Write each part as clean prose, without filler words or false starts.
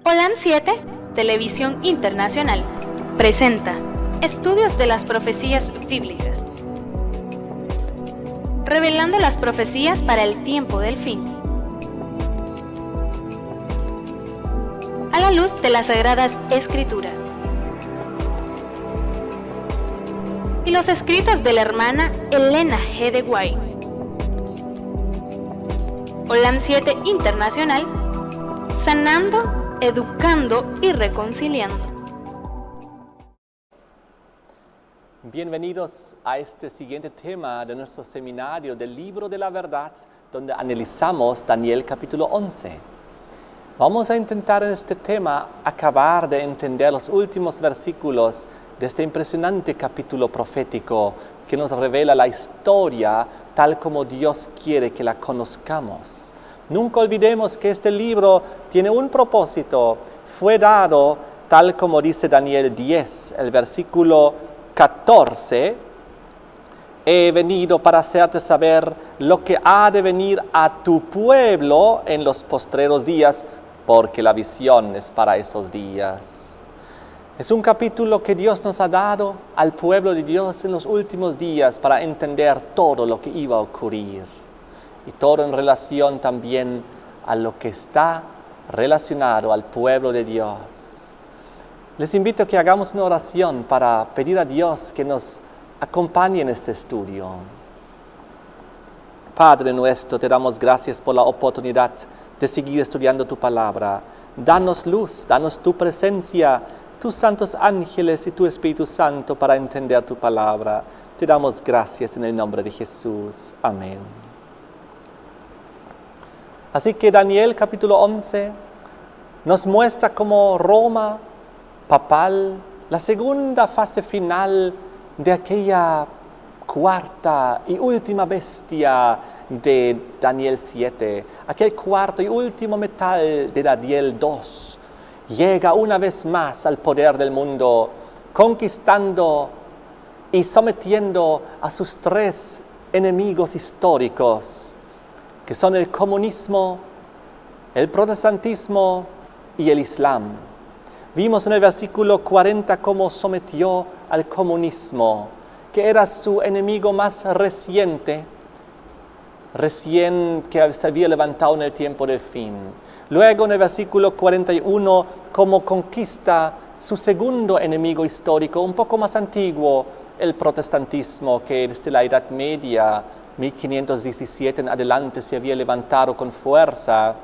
Holan 7, Televisión Internacional, presenta Estudios de las Profecías Bíblicas, revelando las profecías para el tiempo del fin, a la luz de las Sagradas Escrituras y los escritos de la hermana Elena G. de White. Holan 7 Internacional, sanando, educando y reconciliando. Bienvenidos a este siguiente tema de nuestro seminario del Libro de la Verdad, donde analizamos Daniel capítulo 11. Vamos a intentar en este tema acabar de entender los últimos versículos de este impresionante capítulo profético que nos revela la historia tal como Dios quiere que la conozcamos. Nunca olvidemos que este libro tiene un propósito, fue dado tal como dice Daniel 10, el versículo 14, he venido para hacerte saber lo que ha de venir a tu pueblo en los postreros días, porque la visión es para esos días. Es un capítulo que Dios nos ha dado al pueblo de Dios en los últimos días para entender todo lo que iba a ocurrir. Y todo en relación también a lo que está relacionado al pueblo de Dios. Les invito a que hagamos una oración para pedir a Dios que nos acompañe en este estudio. Padre nuestro, te damos gracias por la oportunidad de seguir estudiando tu palabra. Danos luz, danos tu presencia, tus santos ángeles y tu Espíritu Santo para entender tu palabra. Te damos gracias en el nombre de Jesús. Amén. Así que Daniel capítulo 11 nos muestra cómo Roma papal, la segunda fase final de aquella cuarta y última bestia de Daniel 7, aquel cuarto y último metal de Daniel 2, llega una vez más al poder del mundo, conquistando y sometiendo a sus tres enemigos históricos, que son el comunismo, el protestantismo y el islam. Vimos en el versículo 40 cómo sometió al comunismo, que era su enemigo más recién que se había levantado en el tiempo del fin. Luego en el versículo 41 cómo conquista su segundo enemigo histórico, un poco más antiguo, el protestantismo, que desde la Edad Media, 1517 en adelante, se había levantado con fuerza.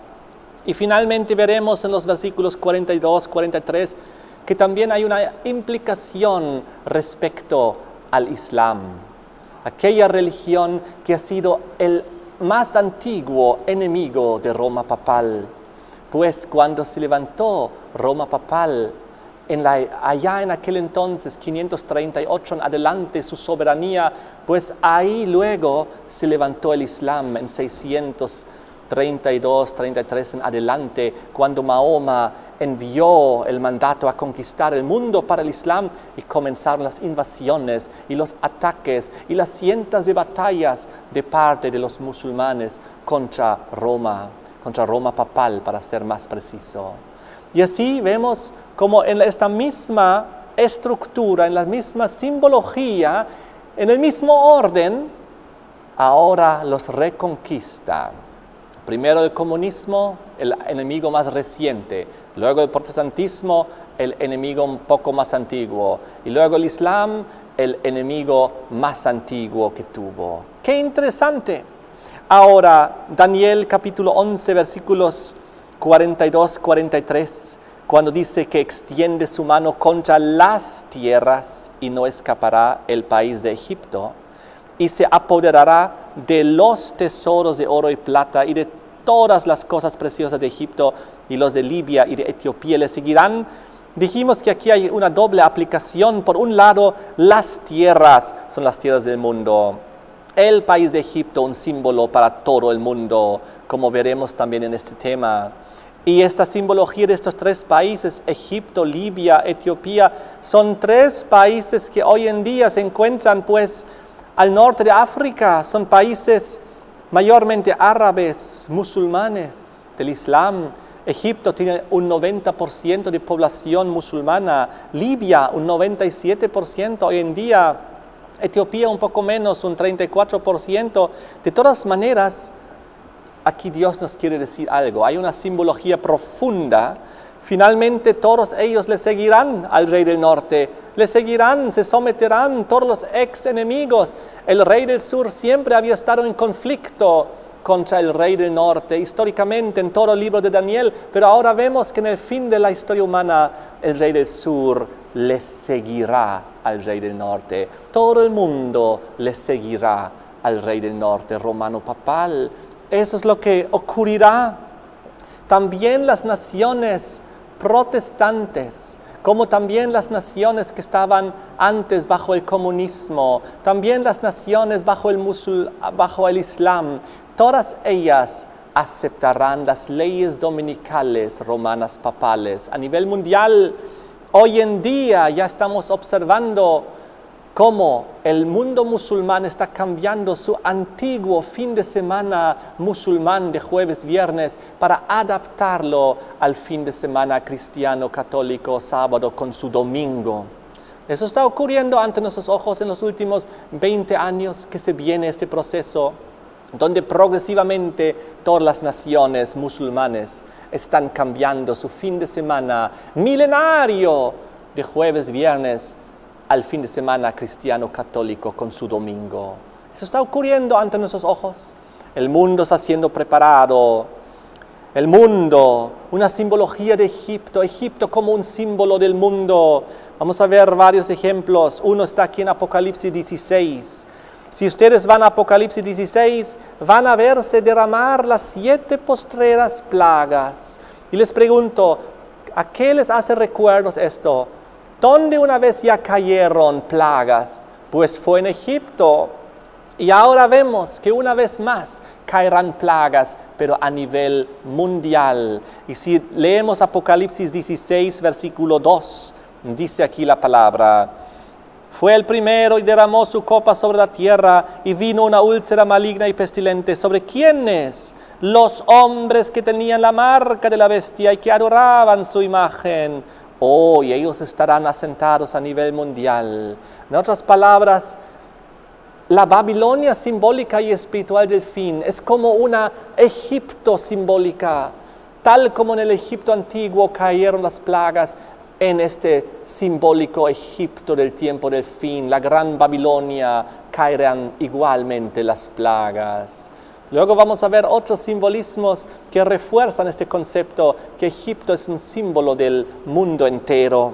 Y finalmente veremos en los versículos 42, 43, que también hay una implicación respecto al Islam, aquella religión que ha sido el más antiguo enemigo de Roma papal. Pues cuando se levantó Roma papal, allá en aquel entonces, 538 en adelante, su soberanía, pues ahí luego se levantó el Islam en 632, 33 en adelante, cuando Mahoma envió el mandato a conquistar el mundo para el Islam y comenzaron las invasiones y los ataques y las cientos de batallas de parte de los musulmanes contra Roma papal, para ser más preciso. Y así vemos como en esta misma estructura, en la misma simbología, en el mismo orden, ahora los reconquista. Primero el comunismo, el enemigo más reciente. Luego el protestantismo, el enemigo un poco más antiguo. Y luego el Islam, el enemigo más antiguo que tuvo. ¡Qué interesante! Ahora, Daniel capítulo 11, versículos 42, 43, cuando dice que extiende su mano contra las tierras y no escapará el país de Egipto, y se apoderará de los tesoros de oro y plata y de todas las cosas preciosas de Egipto, y los de Libia y de Etiopía le seguirán. Dijimos que aquí hay una doble aplicación. Por un lado, las tierras son las tierras del mundo. El país de Egipto, un símbolo para todo el mundo, como veremos también en este tema. Y esta simbología de estos tres países, Egipto, Libia, Etiopía, son tres países que hoy en día se encuentran pues al norte de África. Son países mayormente árabes, musulmanes, del Islam, Egipto tiene un 90% de población musulmana, Libia un 97%, hoy en día Etiopía un poco menos, un 34%. De todas maneras, aquí Dios nos quiere decir algo, hay una simbología profunda. Finalmente todos ellos le seguirán al rey del norte, le seguirán, se someterán todos los ex enemigos. El rey del sur siempre había estado en conflicto contra el rey del norte, históricamente en todo el libro de Daniel, pero ahora vemos que en el fin de la historia humana el rey del sur le seguirá al rey del norte. Todo el mundo le seguirá al rey del norte, romano papal. Eso es lo que ocurrirá. También las naciones protestantes, como también las naciones que estaban antes bajo el comunismo, también las naciones bajo el Islam, todas ellas aceptarán las leyes dominicales romanas papales. A nivel mundial, hoy en día ya estamos observando cómo el mundo musulmán está cambiando su antiguo fin de semana musulmán de jueves, viernes, para adaptarlo al fin de semana cristiano, católico, sábado, con su domingo. Eso está ocurriendo ante nuestros ojos en los últimos 20 años que se viene este proceso, donde progresivamente todas las naciones musulmanes están cambiando su fin de semana milenario de jueves, viernes, al fin de semana cristiano católico con su domingo. Eso está ocurriendo ante nuestros ojos. El mundo está siendo preparado. El mundo, una simbología de Egipto, Egipto como un símbolo del mundo. Vamos a ver varios ejemplos. Uno está aquí en Apocalipsis 16. Si ustedes van a Apocalipsis 16, van a verse derramar las 7 postreras plagas. Y les pregunto, ¿a qué les hace recuerdos esto? ¿Dónde una vez ya cayeron plagas? Pues fue en Egipto. Y ahora vemos que una vez más caerán plagas, pero a nivel mundial. Y si leemos Apocalipsis 16, versículo 2, dice aquí la palabra: fue el primero y derramó su copa sobre la tierra, y vino una úlcera maligna y pestilente. ¿Sobre quiénes? Los hombres que tenían la marca de la bestia y que adoraban su imagen. Oh, y ellos estarán asentados a nivel mundial. En otras palabras, la Babilonia simbólica y espiritual del fin es como una Egipto simbólica. Tal como en el Egipto antiguo cayeron las plagas, en este simbólico Egipto del tiempo del fin, la gran Babilonia, caerán igualmente las plagas. Luego vamos a ver otros simbolismos que refuerzan este concepto, que Egipto es un símbolo del mundo entero.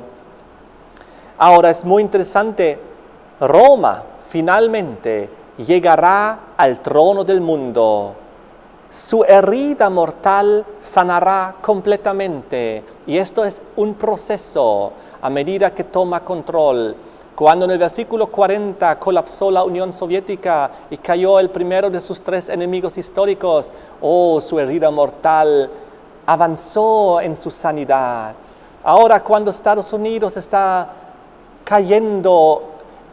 Ahora es muy interesante, Roma finalmente llegará al trono del mundo. Su herida mortal sanará completamente. Y esto es un proceso a medida que toma control. Cuando en el versículo 40 colapsó la Unión Soviética y cayó el primero de sus 3 enemigos históricos, su herida mortal avanzó en su sanidad. Ahora cuando Estados Unidos está cayendo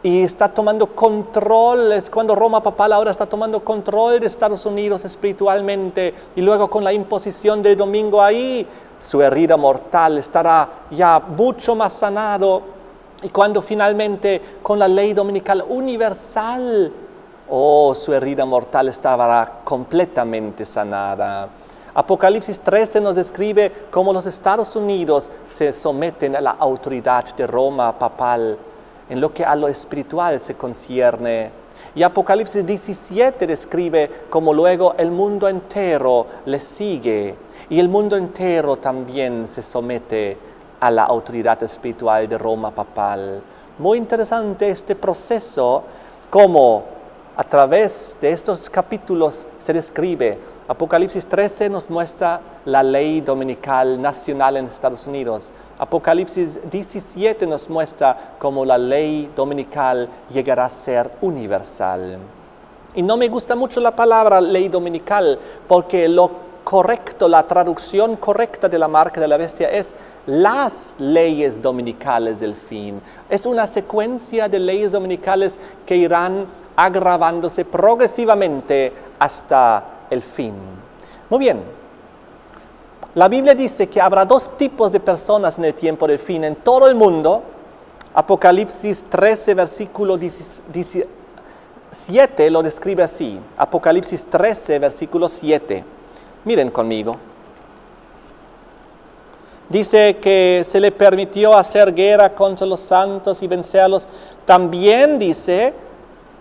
y está tomando control, es cuando Roma papal ahora está tomando control de Estados Unidos espiritualmente, y luego con la imposición del domingo ahí, su herida mortal estará ya mucho más sanado. Y cuando finalmente con la ley dominical universal, su herida mortal estará completamente sanada. Apocalipsis 13 nos describe cómo los Estados Unidos se someten a la autoridad de Roma papal en lo que a lo espiritual se concierne. Y Apocalipsis 17 describe cómo luego el mundo entero le sigue y el mundo entero también se somete a la autoridad espiritual de Roma papal. Muy interesante este proceso, cómo a través de estos capítulos se describe. Apocalipsis 13 nos muestra la ley dominical nacional en Estados Unidos. Apocalipsis 17 nos muestra cómo la ley dominical llegará a ser universal. Y no me gusta mucho la palabra ley dominical, porque lo correcto, la traducción correcta de la marca de la bestia es las leyes dominicales del fin. Es una secuencia de leyes dominicales que irán agravándose progresivamente hasta el fin. Muy bien. La Biblia dice que habrá dos tipos de personas en el tiempo del fin, en todo el mundo. Apocalipsis 13, versículo 17 lo describe así. Apocalipsis 13, versículo 7. Miren conmigo. Dice que se le permitió hacer guerra contra los santos y vencerlos. También dice,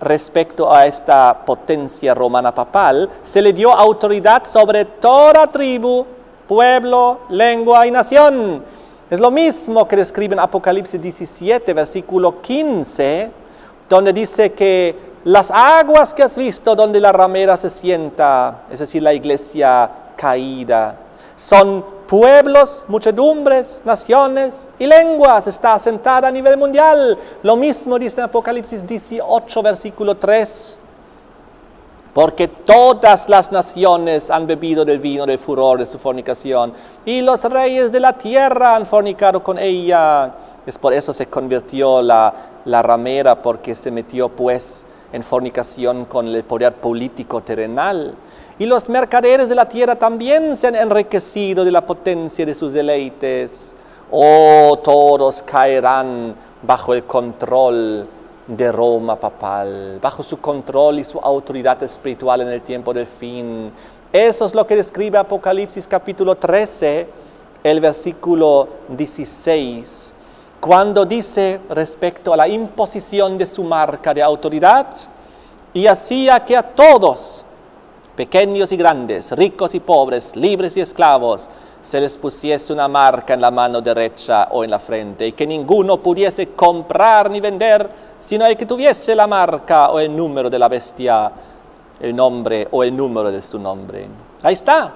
respecto a esta potencia romana papal, se le dio autoridad sobre toda tribu, pueblo, lengua y nación. Es lo mismo que describe en Apocalipsis 17, versículo 15, donde dice que las aguas que has visto donde la ramera se sienta, es decir, la iglesia caída, son pueblos, muchedumbres, naciones y lenguas, está asentada a nivel mundial. Lo mismo dice en Apocalipsis 18, versículo 3. Porque todas las naciones han bebido del vino del furor de su fornicación, y los reyes de la tierra han fornicado con ella. Es por eso se convirtió la ramera, porque se metió pues en fornicación con el poder político terrenal. Y los mercaderes de la tierra también se han enriquecido de la potencia de sus deleites. Oh, todos caerán bajo el control de Roma papal, bajo su control y su autoridad espiritual en el tiempo del fin. Eso es lo que describe Apocalipsis capítulo 13, el versículo 16, cuando dice respecto a la imposición de su marca de autoridad: y hacía que a todos, pequeños y grandes, ricos y pobres, libres y esclavos, se les pusiese una marca en la mano derecha o en la frente, y que ninguno pudiese comprar ni vender, sino el que tuviese la marca o el número de la bestia, el nombre o el número de su nombre. Ahí está.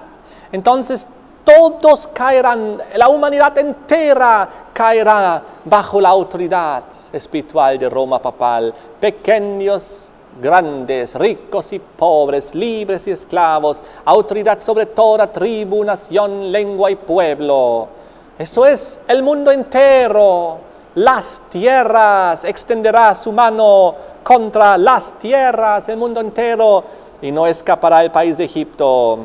Entonces todos caerán, la humanidad entera caerá bajo la autoridad espiritual de Roma papal, pequeños, grandes, ricos y pobres, libres y esclavos, autoridad sobre toda tribu, nación, lengua y pueblo. Eso es el mundo entero. Las tierras, extenderá su mano contra las tierras, el mundo entero, y no escapará el país de Egipto.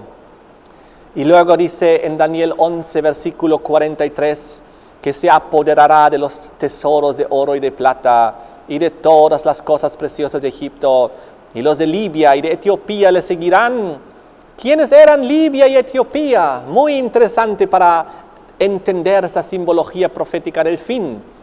Y luego dice en Daniel 11, versículo 43, que se apoderará de los tesoros de oro y de plata, y de todas las cosas preciosas de Egipto, y los de Libia y de Etiopía le seguirán. ¿Quiénes eran Libia y Etiopía? Muy interesante para entender esa simbología profética del fin.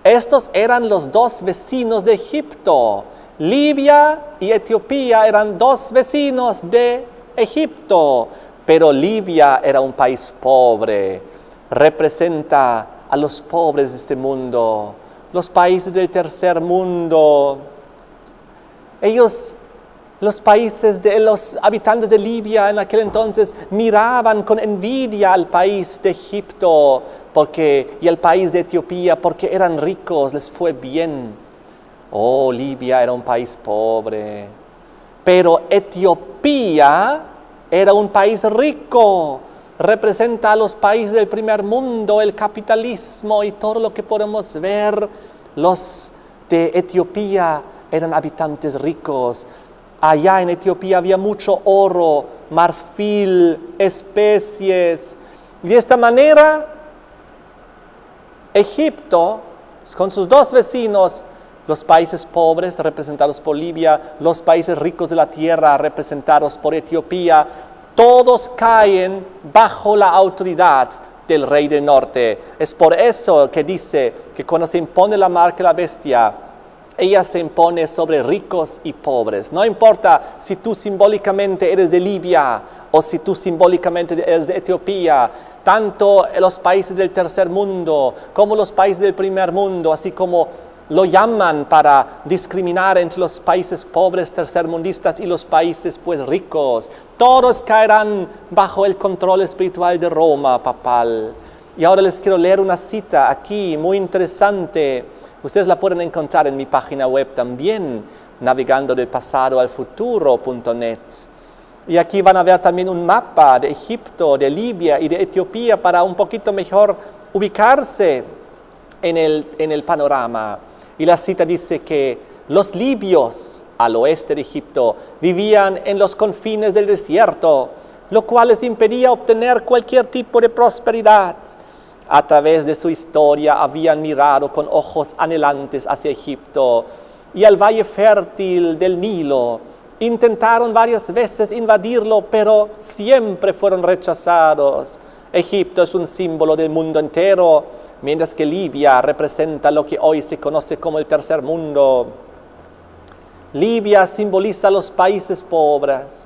Estos eran los dos vecinos de Egipto. Libia y Etiopía eran dos vecinos de Egipto, pero Libia era un país pobre, representa a los pobres de este mundo, los países del tercer mundo. Ellos, los países de los habitantes de Libia en aquel entonces, miraban con envidia al país de Egipto y al país de Etiopía, porque eran ricos, les fue bien. Oh, Libia era un país pobre, pero Etiopía era un país rico. Representa a los países del primer mundo, el capitalismo y todo lo que podemos ver. Los de Etiopía eran habitantes ricos. Allá en Etiopía había mucho oro, marfil, especies. Y de esta manera, Egipto, con sus dos vecinos, los países pobres representados por Libia, los países ricos de la tierra representados por Etiopía, todos caen bajo la autoridad del rey del norte. Es por eso que dice que cuando se impone la marca de la bestia, ella se impone sobre ricos y pobres. No importa si tú simbólicamente eres de Libia o si tú simbólicamente eres de Etiopía, tanto los países del tercer mundo como los países del primer mundo, así como lo llaman para discriminar entre los países pobres tercermundistas y los países pues ricos. Todos caerán bajo el control espiritual de Roma papal. Y ahora les quiero leer una cita aquí muy interesante. Ustedes la pueden encontrar en mi página web también, navegando del pasado al futuro.net. Y aquí van a ver también un mapa de Egipto, de Libia y de Etiopía para un poquito mejor ubicarse en el panorama. Y la cita dice que los libios al oeste de Egipto vivían en los confines del desierto, lo cual les impedía obtener cualquier tipo de prosperidad. A través de su historia habían mirado con ojos anhelantes hacia Egipto y al valle fértil del Nilo. Intentaron varias veces invadirlo, pero siempre fueron rechazados. Egipto es un símbolo del mundo entero, mientras que Libia representa lo que hoy se conoce como el tercer mundo. Libia simboliza los países pobres,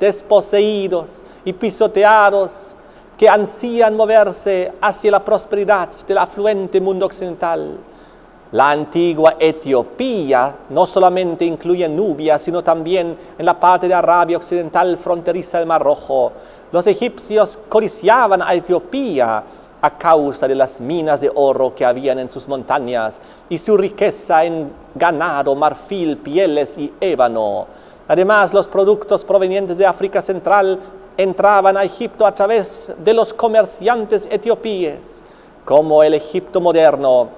desposeídos y pisoteados, que ansían moverse hacia la prosperidad del afluente mundo occidental. La antigua Etiopía no solamente incluye Nubia, sino también en la parte de Arabia Occidental fronteriza del Mar Rojo. Los egipcios codiciaban a Etiopía a causa de las minas de oro que habían en sus montañas y su riqueza en ganado, marfil, pieles y ébano. Además, los productos provenientes de África Central entraban a Egipto a través de los comerciantes etíopes. Como el Egipto moderno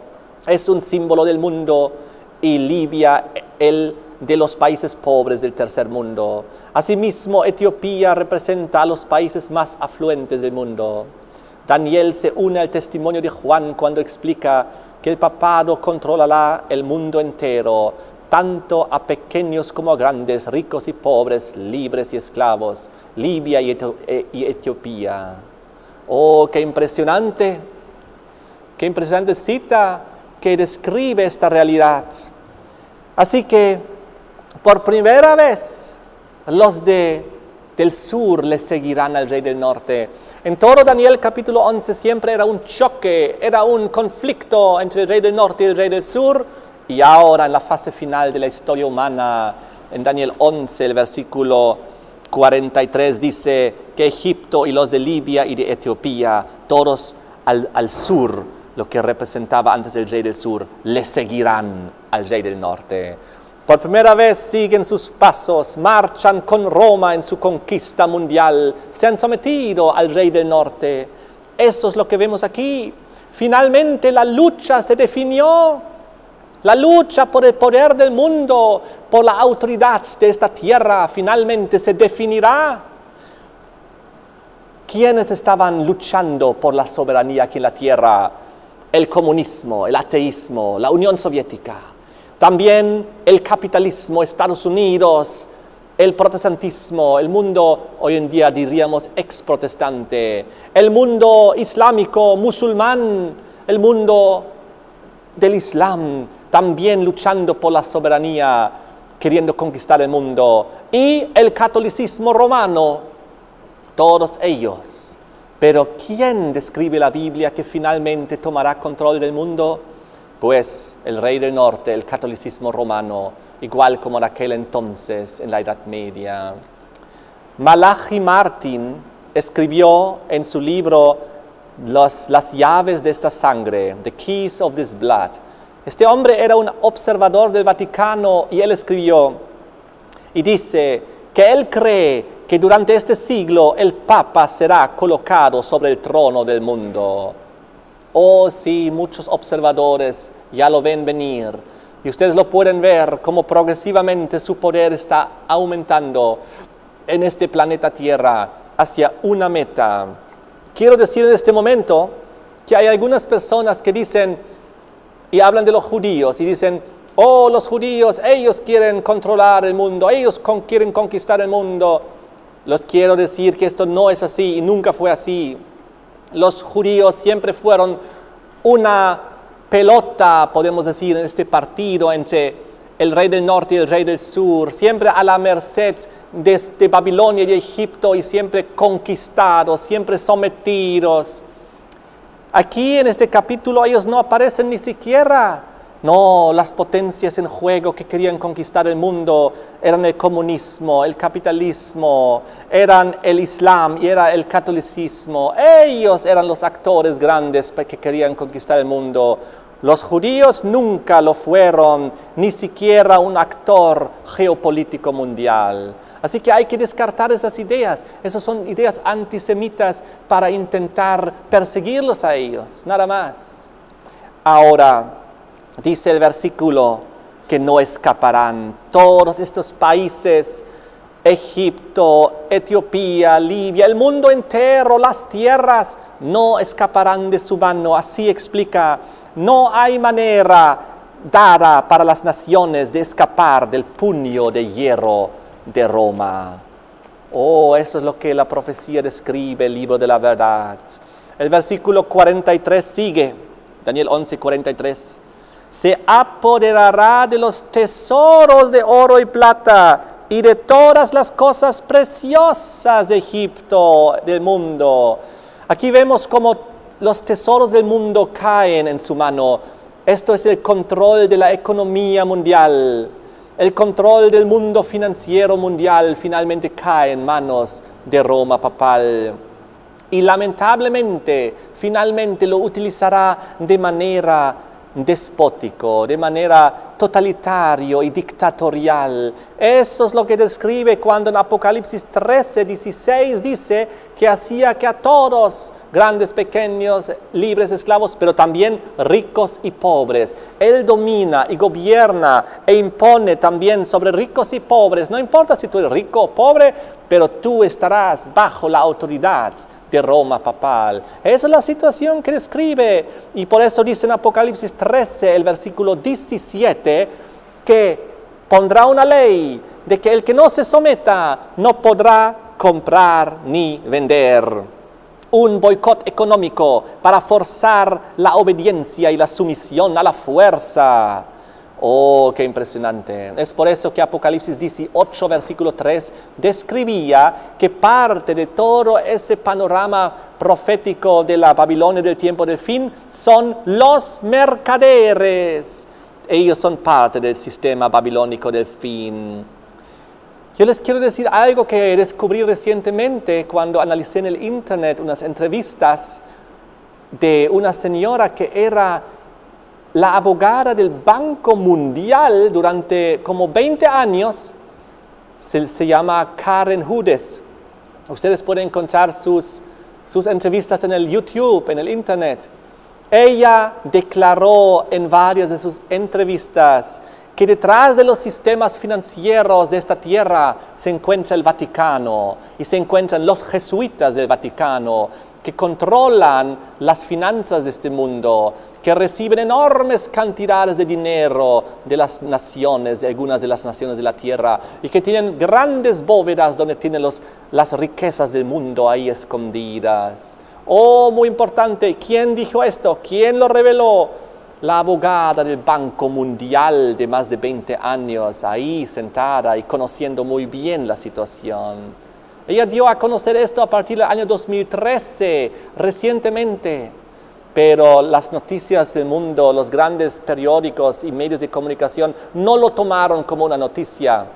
es un símbolo del mundo y Libia el de los países pobres del tercer mundo. Asimismo, Etiopía representa a los países más afluentes del mundo. Daniel se une al testimonio de Juan cuando explica que el papado controlará el mundo entero, tanto a pequeños como a grandes, ricos y pobres, libres y esclavos, Libia y Etiopía. ¡Oh, qué impresionante! ¡Qué impresionante cita que describe esta realidad! Así que, por primera vez, los del sur le seguirán al rey del norte. En todo Daniel capítulo 11 siempre era un choque, era un conflicto entre el rey del norte y el rey del sur. Y ahora en la fase final de la historia humana, en Daniel 11, el versículo 43 dice que Egipto y los de Libia y de Etiopía, todos al sur, lo que representaba antes el rey del sur, le seguirán al rey del norte. Por primera vez siguen sus pasos, marchan con Roma en su conquista mundial, se han sometido al rey del norte. Eso es lo que vemos aquí. Finalmente la lucha se definió. La lucha por el poder del mundo, por la autoridad de esta tierra, finalmente se definirá. ¿Quiénes estaban luchando por la soberanía aquí en la tierra? El comunismo, el ateísmo, la Unión Soviética. También el capitalismo, Estados Unidos, el protestantismo, el mundo hoy en día diríamos ex-protestante, el mundo islámico, musulmán, el mundo del Islam, también luchando por la soberanía, queriendo conquistar el mundo, y el catolicismo romano, todos ellos. Pero ¿quién describe la Biblia que finalmente tomará control del mundo? Pues el rey del norte, el catolicismo romano, igual como en aquel entonces, en la Edad Media. Malachi Martin escribió en su libro Las llaves de esta sangre, The Keys of this Blood. Este hombre era un observador del Vaticano y él escribió y dice que él cree que durante este siglo el Papa será colocado sobre el trono del mundo. Oh, sí, muchos observadores ya lo ven venir. Y ustedes lo pueden ver como progresivamente su poder está aumentando en este planeta Tierra hacia una meta. Quiero decir en este momento que hay algunas personas que dicen y hablan de los judíos y dicen, oh, los judíos, ellos quieren controlar el mundo, ellos quieren conquistar el mundo. Les quiero decir que esto no es así y nunca fue así. Los judíos siempre fueron una pelota, podemos decir, en este partido entre el rey del norte y el rey del sur, siempre a la merced de Babilonia y de Egipto y siempre conquistados, siempre sometidos. Aquí en este capítulo ellos no aparecen ni siquiera. No, las potencias en juego que querían conquistar el mundo eran el comunismo, el capitalismo, eran el Islam y era el catolicismo. Ellos eran los actores grandes que querían conquistar el mundo. Los judíos nunca lo fueron, ni siquiera un actor geopolítico mundial. Así que hay que descartar esas ideas. Esas son ideas antisemitas para intentar perseguirlos a ellos, nada más. Ahora, dice el versículo que no escaparán. Todos estos países Egipto, Etiopía, Libia, el mundo entero, las tierras no escaparán de su mano. Así explica, no hay manera dada para las naciones de escapar del puño de hierro de Roma. Oh, eso es lo que la profecía describe, el libro de la verdad. El versículo 43 sigue, Daniel 11, 43. Se apoderará de los tesoros de oro y plata y de todas las cosas preciosas de Egipto, del mundo. Aquí vemos cómo los tesoros del mundo caen en su mano. Esto es el control de la economía mundial. El control del mundo financiero mundial finalmente cae en manos de Roma papal. Y lamentablemente, finalmente lo utilizará de manera despótico, de manera totalitario y dictatorial. Eso es lo que describe cuando en Apocalipsis 13, 16 dice que hacía que a todos, grandes, pequeños, libres, esclavos, pero también ricos y pobres. Él domina y gobierna e impone también sobre ricos y pobres. No importa si tú eres rico o pobre, pero tú estarás bajo la autoridad de Roma papal. Esa es la situación que describe, y por eso dice en Apocalipsis 13, el versículo 17, que pondrá una ley de que el que no se someta no podrá comprar ni vender. Un boicot económico para forzar la obediencia y la sumisión a la fuerza. Oh, qué impresionante. Es por eso que Apocalipsis 18, versículo 3, describía que parte de todo ese panorama profético de la Babilonia del tiempo del fin son los mercaderes. Ellos son parte del sistema babilónico del fin. Yo les quiero decir algo que descubrí recientemente cuando analicé en el internet unas entrevistas de una señora que era la abogada del Banco Mundial durante como 20 años. Se llama Karen Hudes. Ustedes pueden encontrar sus entrevistas en el YouTube, en el internet. Ella declaró en varias de sus entrevistas que detrás de los sistemas financieros de esta tierra se encuentra el Vaticano y se encuentran los jesuitas del Vaticano que controlan las finanzas de este mundo, que reciben enormes cantidades de dinero de las naciones, de algunas de las naciones de la tierra, y que tienen grandes bóvedas donde tienen las riquezas del mundo ahí escondidas. Oh, muy importante, ¿quién dijo esto? ¿Quién lo reveló? La abogada del Banco Mundial de más de 20 años, ahí sentada y conociendo muy bien la situación. Ella dio a conocer esto a partir del año 2013, recientemente. Pero las noticias del mundo, los grandes periódicos y medios de comunicación no lo tomaron como una noticia,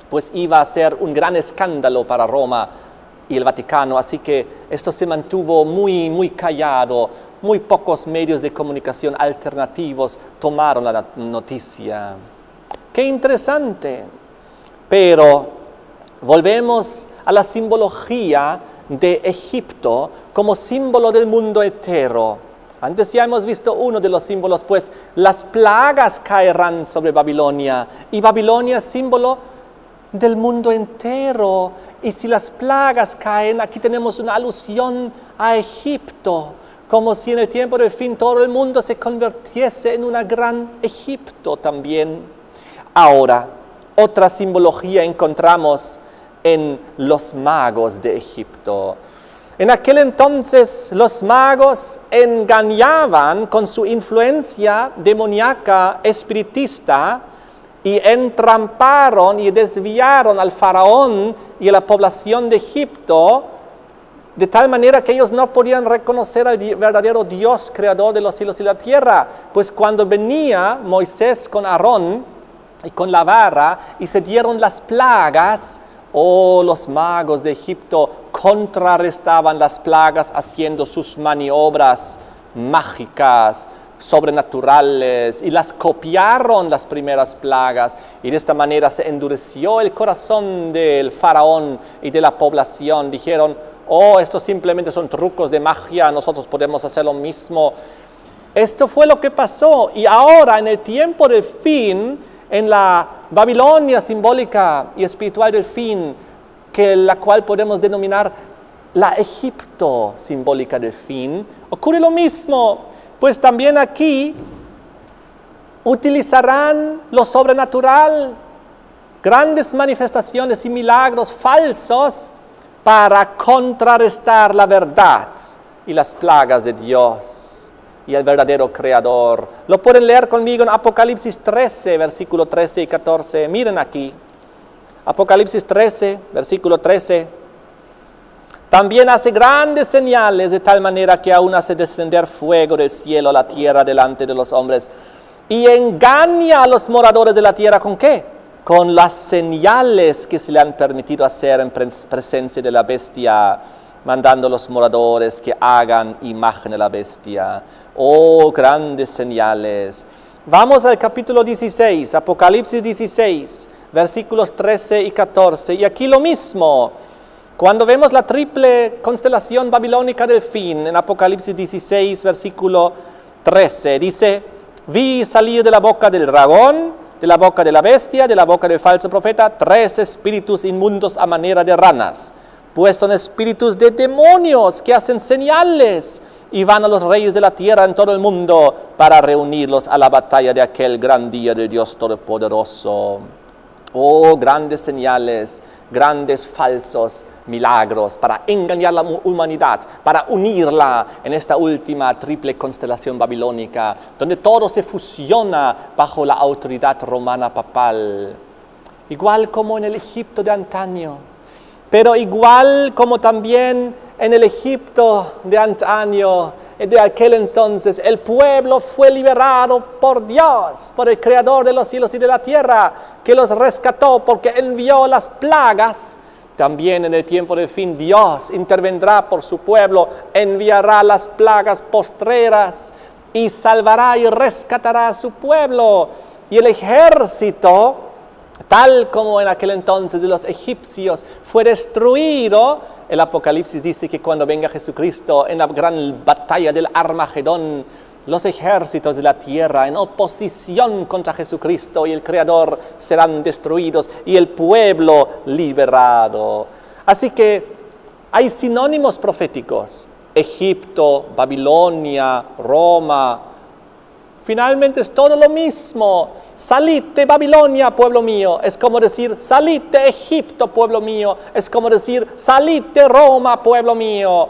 pues iba a ser un gran escándalo para Roma y el Vaticano. Así que esto se mantuvo muy, muy callado. Muy pocos medios de comunicación alternativos tomaron la noticia. ¡Qué interesante! Pero volvemos a la simbología de Egipto como símbolo del mundo entero. Antes ya hemos visto uno de los símbolos, pues las plagas caerán sobre Babilonia, y Babilonia es símbolo del mundo entero. Y si las plagas caen, aquí tenemos una alusión a Egipto, como si en el tiempo del fin todo el mundo se convirtiese en una gran Egipto también. Ahora, otra simbología encontramos en los magos de Egipto. En aquel entonces los magos engañaban con su influencia demoníaca espiritista y entramparon y desviaron al faraón y a la población de Egipto de tal manera que ellos no podían reconocer al verdadero Dios creador de los cielos y la tierra. Pues cuando venía Moisés con Aarón y con la vara y se dieron las plagas, los magos de Egipto contrarrestaban las plagas haciendo sus maniobras mágicas, sobrenaturales, y las copiaron las primeras plagas, y de esta manera se endureció el corazón del faraón y de la población. Dijeron: estos simplemente son trucos de magia, nosotros podemos hacer lo mismo. Esto fue lo que pasó, y ahora en el tiempo del fin, en la Babilonia simbólica y espiritual del fin, la cual podemos denominar la Egipto simbólica del fin, ocurre lo mismo, pues también aquí utilizarán lo sobrenatural, grandes manifestaciones y milagros falsos para contrarrestar la verdad y las plagas de Dios y el verdadero Creador. Lo pueden leer conmigo en Apocalipsis 13, versículo 13 y 14. Miren aquí, Apocalipsis 13, versículo 13. También hace grandes señales de tal manera que aún hace descender fuego del cielo a la tierra delante de los hombres y engaña a los moradores de la tierra. ¿Con qué? Con las señales que se le han permitido hacer en presencia de la bestia, mandando a los moradores que hagan imagen de la bestia. Oh, grandes señales. Vamos al capítulo 16, Apocalipsis 16, versículos 13 y 14. Y aquí lo mismo. Cuando vemos la triple constelación babilónica del fin, en Apocalipsis 16, versículo 13, dice: vi salir de la boca del dragón, de la boca de la bestia, de la boca del falso profeta, 3 espíritus inmundos a manera de ranas, pues son espíritus de demonios que hacen señales y van a los reyes de la tierra en todo el mundo para reunirlos a la batalla de aquel gran día del Dios Todopoderoso. Oh, grandes señales, grandes falsos milagros para engañar a la humanidad, para unirla en esta última triple constelación babilónica, donde todo se fusiona bajo la autoridad romana papal, igual como en el Egipto de antaño, pero igual como también en el Egipto de antaño, de aquel entonces, el pueblo fue liberado por Dios, por el Creador de los cielos y de la tierra, que los rescató porque envió las plagas. También en el tiempo del fin Dios intervendrá por su pueblo, enviará las plagas postreras y salvará y rescatará a su pueblo. Y el ejército, tal como en aquel entonces de los egipcios, fue destruido. El Apocalipsis dice que cuando venga Jesucristo en la gran batalla del Armagedón, los ejércitos de la tierra en oposición contra Jesucristo y el Creador serán destruidos y el pueblo liberado. Así que hay sinónimos proféticos: Egipto, Babilonia, Roma. Finalmente es todo lo mismo. Salid de Babilonia, pueblo mío. Es como decir, salid de Egipto, pueblo mío. Es como decir, salid de Roma, pueblo mío.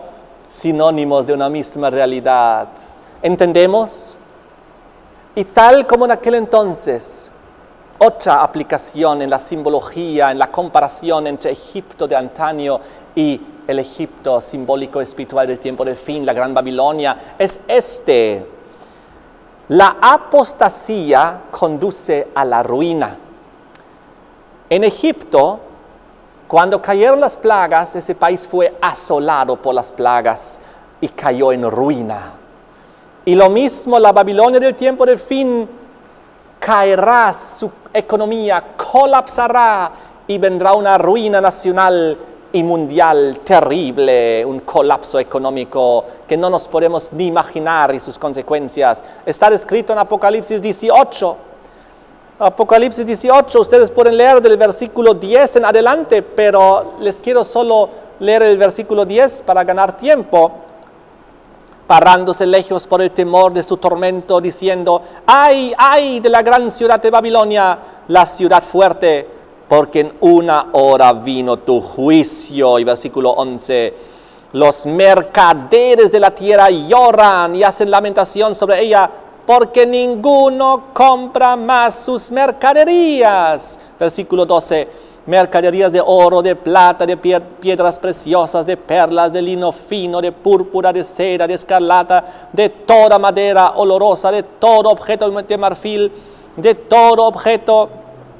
Sinónimos de una misma realidad. ¿Entendemos? Y tal como en aquel entonces, otra aplicación en la simbología, en la comparación entre Egipto de antaño y el Egipto simbólico espiritual del tiempo del fin, la Gran Babilonia, es este. La apostasía conduce a la ruina. En Egipto, cuando cayeron las plagas, ese país fue asolado por las plagas y cayó en ruina. Y lo mismo, la Babilonia del tiempo del fin caerá, su economía colapsará y vendrá una ruina nacional y mundial terrible, un colapso económico que no nos podemos ni imaginar y sus consecuencias. Está descrito en Apocalipsis 18. Apocalipsis 18, ustedes pueden leer del versículo 10 en adelante, pero les quiero solo leer el versículo 10 para ganar tiempo. Parándose lejos por el temor de su tormento, diciendo: ¡ay, ay de la gran ciudad de Babilonia, la ciudad fuerte! Porque en una hora vino tu juicio. Y versículo 11, los mercaderes de la tierra lloran y hacen lamentación sobre ella, porque ninguno compra más sus mercaderías. Versículo 12, mercaderías de oro, de plata, de piedras preciosas, de perlas, de lino fino, de púrpura, de seda, de escarlata, de toda madera olorosa, de todo objeto de marfil, de todo objeto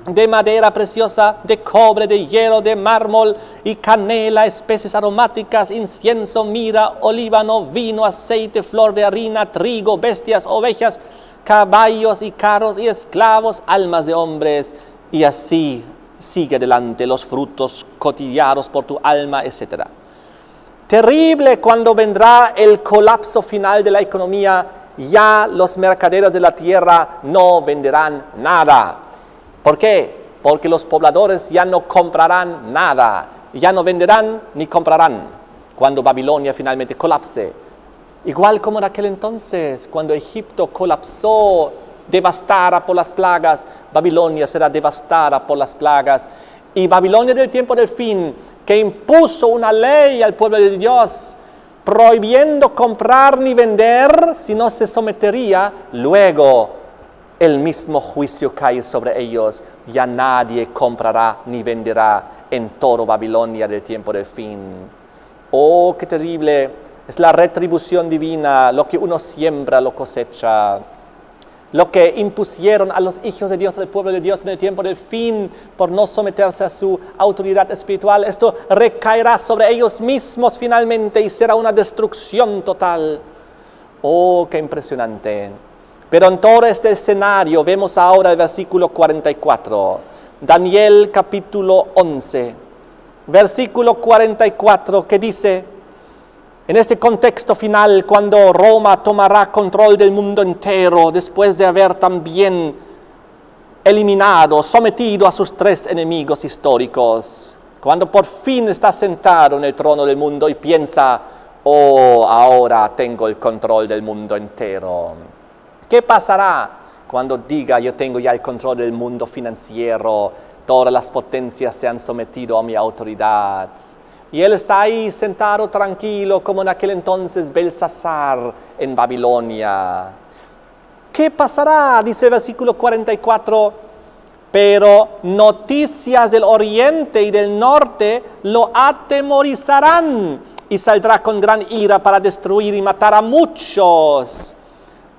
de madera preciosa, de cobre, de hierro, de mármol y canela, especies aromáticas, incienso, mirra, olíbano, vino, aceite, flor de harina, trigo, bestias, ovejas, caballos y carros y esclavos, almas de hombres, y así sigue adelante, los frutos cotidianos por tu alma, etc. Terrible cuando vendrá el colapso final de la economía. Ya los mercaderes de la tierra no venderán nada. ¿Por qué? Porque los pobladores ya no comprarán nada. ya no venderán ni comprarán cuando Babilonia finalmente colapse. Igual como en aquel entonces, cuando Egipto colapsó, devastada por las plagas, Babilonia será devastada por las plagas. Y Babilonia del tiempo del fin, que impuso una ley al pueblo de Dios, prohibiendo comprar ni vender, si no se sometería, luego el mismo juicio cae sobre ellos. Ya nadie comprará ni venderá en todo Babilonia del tiempo del fin. Oh, qué terrible. Es la retribución divina. Lo que uno siembra, lo cosecha. Lo que impusieron a los hijos de Dios, al pueblo de Dios en el tiempo del fin, por no someterse a su autoridad espiritual, esto recaerá sobre ellos mismos finalmente y será una destrucción total. Oh, qué impresionante. Pero en todo este escenario vemos ahora el versículo 44, Daniel capítulo 11, versículo 44, que dice: en este contexto final, cuando Roma tomará control del mundo entero, después de haber también eliminado, sometido a sus 3 enemigos históricos, cuando por fin está sentado en el trono del mundo y piensa: oh, ahora tengo el control del mundo entero. ¿Qué pasará cuando diga: yo tengo ya el control del mundo financiero, todas las potencias se han sometido a mi autoridad? Y él está ahí sentado tranquilo, como en aquel entonces Belsasar en Babilonia. ¿Qué pasará? Dice el versículo 44, pero noticias del oriente y del norte lo atemorizarán y saldrá con gran ira para destruir y matar a muchos.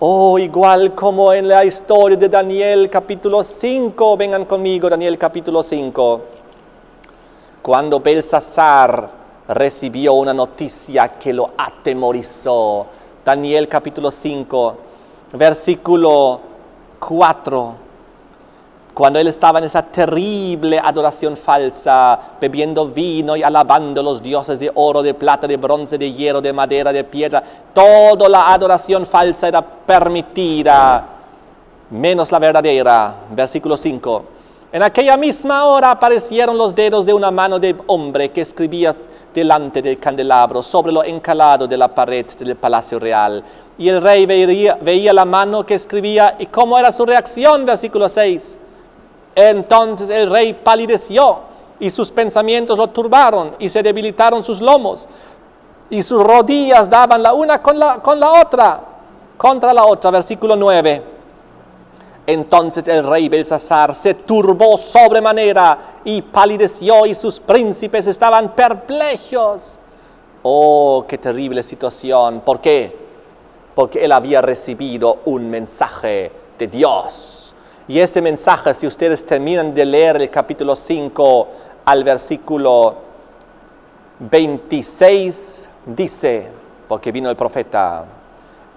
Oh, igual como en la historia de Daniel capítulo 5, vengan conmigo, Daniel capítulo 5. Cuando Belsasar recibió una noticia que lo atemorizó. Daniel capítulo 5, versículo 4. Cuando él estaba en esa terrible adoración falsa, bebiendo vino y alabando a los dioses de oro, de plata, de bronce, de hierro, de madera, de piedra, toda la adoración falsa era permitida, menos la verdadera. Versículo 5. En aquella misma hora aparecieron los dedos de una mano de hombre que escribía delante del candelabro, sobre lo encalado de la pared del palacio real. Y el rey veía la mano que escribía, y cómo era su reacción, versículo 6. Entonces el rey palideció, y sus pensamientos lo turbaron, y se debilitaron sus lomos, y sus rodillas daban la una contra la otra, versículo 9. Entonces el rey Belsasar se turbó sobremanera y palideció, y sus príncipes estaban perplejos. Oh, qué terrible situación. ¿Por qué? Porque él había recibido un mensaje de Dios. Y ese mensaje, si ustedes terminan de leer el capítulo 5 al versículo 26, dice, porque vino el profeta: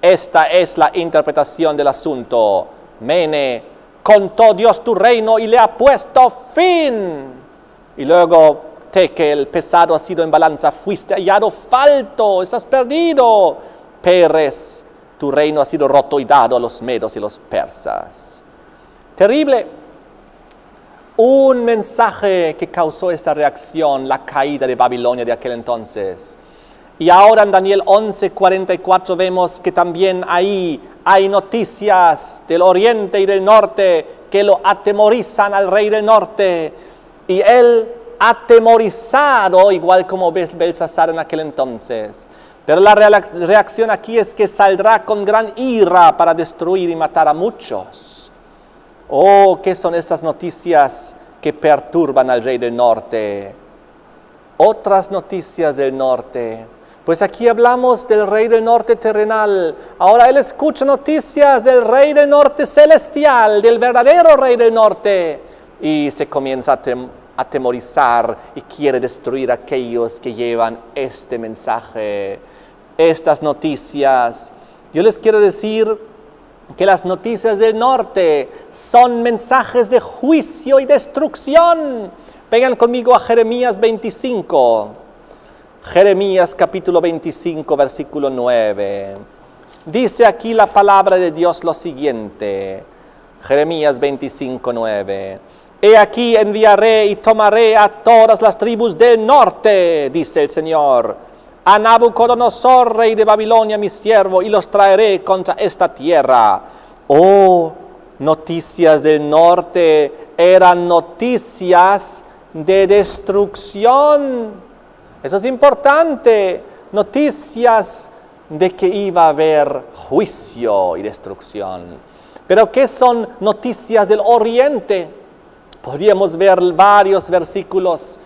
esta es la interpretación del asunto. Mene, contó Dios tu reino y le ha puesto fin. Y luego, Tekel, el pesado ha sido en balanza, fuiste hallado falto, estás perdido. Peres, tu reino ha sido roto y dado a los medos y los persas. Terrible. Un mensaje que causó esta reacción, la caída de Babilonia de aquel entonces. Y ahora en Daniel 11:44 vemos que también ahí hay noticias del oriente y del norte que lo atemorizan al rey del norte. Y él atemorizado, igual como Belsasar en aquel entonces. Pero la reacción aquí es que saldrá con gran ira para destruir y matar a muchos. Oh, ¿qué son estas noticias que perturban al rey del norte? Otras noticias del norte. Pues aquí hablamos del rey del norte terrenal. Ahora él escucha noticias del rey del norte celestial, del verdadero rey del norte. Y se comienza a atemorizar y quiere destruir a aquellos que llevan este mensaje, estas noticias. Yo les quiero decir que las noticias del norte son mensajes de juicio y destrucción. Vengan conmigo a Jeremías 25. Jeremías capítulo 25, versículo 9. Dice aquí la palabra de Dios lo siguiente. Jeremías 25, 9. He aquí enviaré y tomaré a todas las tribus del norte, dice el Señor, a Nabucodonosor, rey de Babilonia, mi siervo, y los traeré contra esta tierra. Oh, noticias del norte eran noticias de destrucción. Eso es importante. Noticias de que iba a haber juicio y destrucción. Pero ¿qué son noticias del oriente? Podríamos ver varios versículos.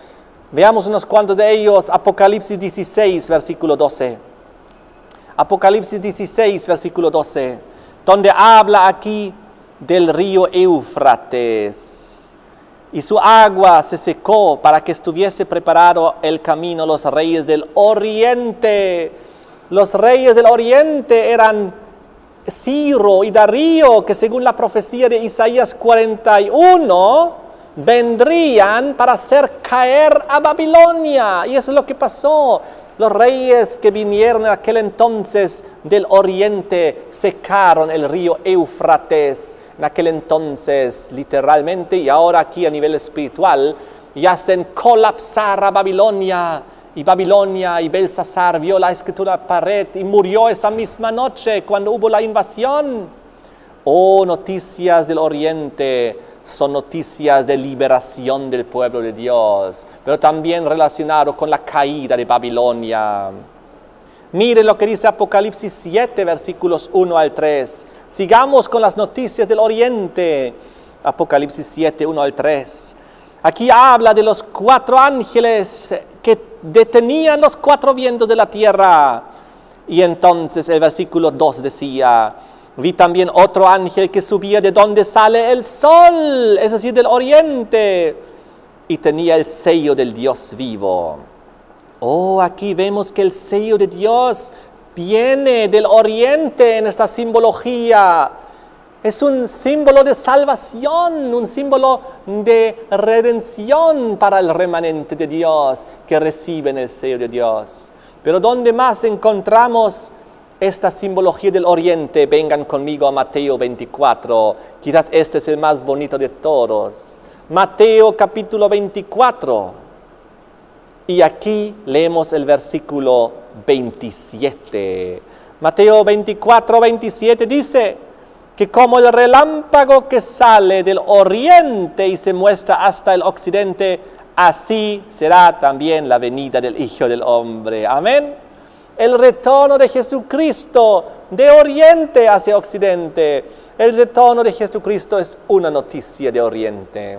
Veamos unos cuantos de ellos. Apocalipsis 16, versículo 12. Apocalipsis 16, versículo 12. Donde habla aquí del río Éufrates. Y su agua se secó para que estuviese preparado el camino los reyes del oriente. Los reyes del oriente eran Ciro y Darío, que según la profecía de Isaías 41, vendrían para hacer caer a Babilonia. Y eso es lo que pasó. Los reyes que vinieron en aquel entonces del oriente secaron el río Éufrates. En aquel entonces, literalmente, y ahora aquí a nivel espiritual, y hacen colapsar a Babilonia. Y Babilonia y Belsasar vio la escritura en la pared y murió esa misma noche cuando hubo la invasión. Oh, noticias del oriente son noticias de liberación del pueblo de Dios, pero también relacionado con la caída de Babilonia. Mire lo que dice Apocalipsis 7, versículos 1 al 3. Sigamos con las noticias del oriente. Apocalipsis 7, 1 al 3. Aquí habla de los 4 ángeles que detenían los 4 vientos de la tierra. Y entonces el versículo 2 decía: vi también otro ángel que subía de donde sale el sol, es decir, del oriente, y tenía el sello del Dios vivo. Oh, aquí vemos que el sello de Dios viene del oriente en esta simbología. Es un símbolo de salvación, un símbolo de redención para el remanente de Dios que reciben el sello de Dios. Pero ¿dónde más encontramos esta simbología del oriente? Vengan conmigo a Mateo 24. Quizás este es el más bonito de todos. Mateo capítulo 24. Y aquí leemos el versículo 27. Mateo 24, 27 dice que como el relámpago que sale del oriente y se muestra hasta el occidente, así será también la venida del Hijo del Hombre. Amén. El retorno de Jesucristo de oriente hacia occidente. El retorno de Jesucristo es una noticia de oriente.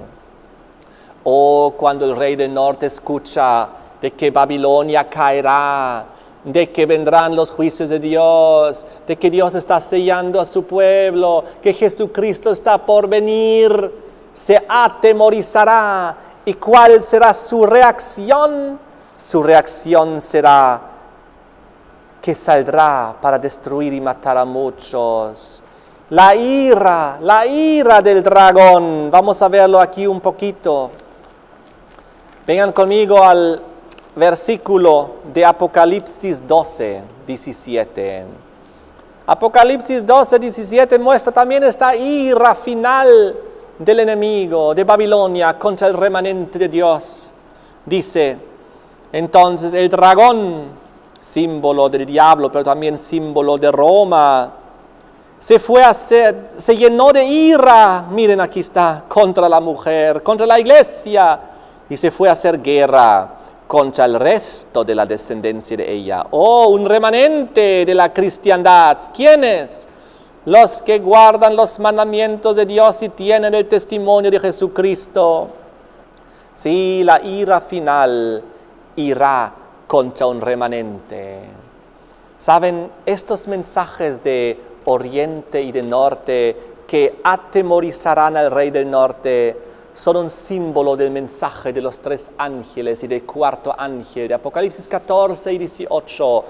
Oh, cuando el rey del norte escucha de que Babilonia caerá, de que vendrán los juicios de Dios, de que Dios está sellando a su pueblo, que Jesucristo está por venir, se atemorizará. ¿Y cuál será su reacción? Su reacción será que saldrá para destruir y matar a muchos. La ira del dragón. Vamos a verlo aquí un poquito. Vengan conmigo al versículo de Apocalipsis 12, 17. Apocalipsis 12, 17 muestra también esta ira final del enemigo de Babilonia contra el remanente de Dios. Dice, entonces el dragón, símbolo del diablo, pero también símbolo de Roma, se llenó de ira, miren aquí está, contra la mujer, contra la iglesia, y se fue a hacer guerra contra el resto de la descendencia de ella. Oh, un remanente de la cristiandad. ¿Quiénes? Los que guardan los mandamientos de Dios y tienen el testimonio de Jesucristo. Sí, la ira final irá contra un remanente. ¿Saben? Estos mensajes de oriente y de norte que atemorizarán al rey del norte son un símbolo del mensaje de los 3 ángeles y del 4º ángel de Apocalipsis 14 y 18,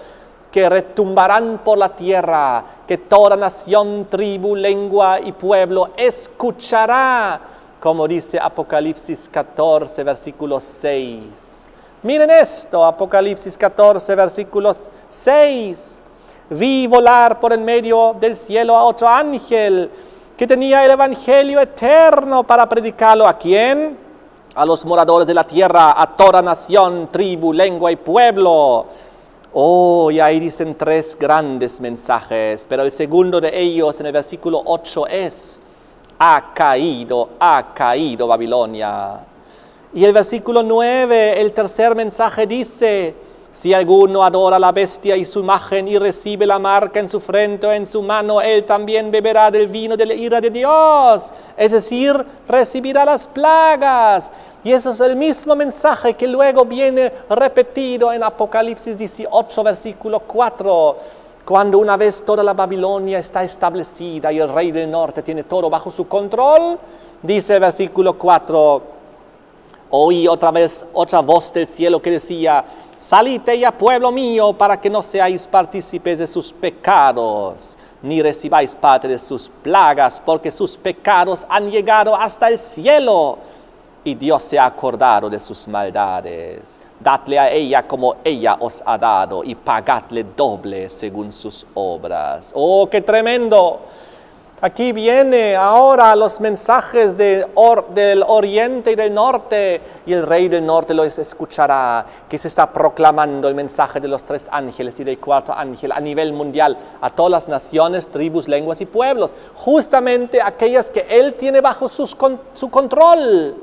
que retumbarán por la tierra, que toda nación, tribu, lengua y pueblo escuchará, como dice Apocalipsis 14, versículo 6. Miren esto, Apocalipsis 14, versículo 6. Vi volar por en medio del cielo a otro ángel, que tenía el evangelio eterno para predicarlo ¿a quién? A los moradores de la tierra, a toda nación, tribu, lengua y pueblo. Oh, y ahí dicen 3 grandes mensajes, pero el segundo de ellos en el versículo 8 es: ha caído Babilonia. Y el versículo 9, el tercer mensaje dice: si alguno adora a la bestia y su imagen y recibe la marca en su frente o en su mano, él también beberá del vino de la ira de Dios, es decir, recibirá las plagas. Y eso es el mismo mensaje que luego viene repetido en Apocalipsis 18, versículo 4, cuando una vez toda la Babilonia está establecida y el rey del norte tiene todo bajo su control. Dice el versículo 4: oí otra vez otra voz del cielo que decía: salid ya, pueblo mío, para que no seáis partícipes de sus pecados, ni recibáis parte de sus plagas, porque sus pecados han llegado hasta el cielo, y Dios se ha acordado de sus maldades. Dadle a ella como ella os ha dado, y pagadle doble según sus obras. ¡Oh, qué tremendo! Aquí viene ahora los mensajes del oriente y del norte, y el rey del norte los escuchará, que se está proclamando el mensaje de los 3 ángeles y del 4º ángel a nivel mundial, a todas las naciones, tribus, lenguas y pueblos, justamente aquellas que él tiene bajo su control.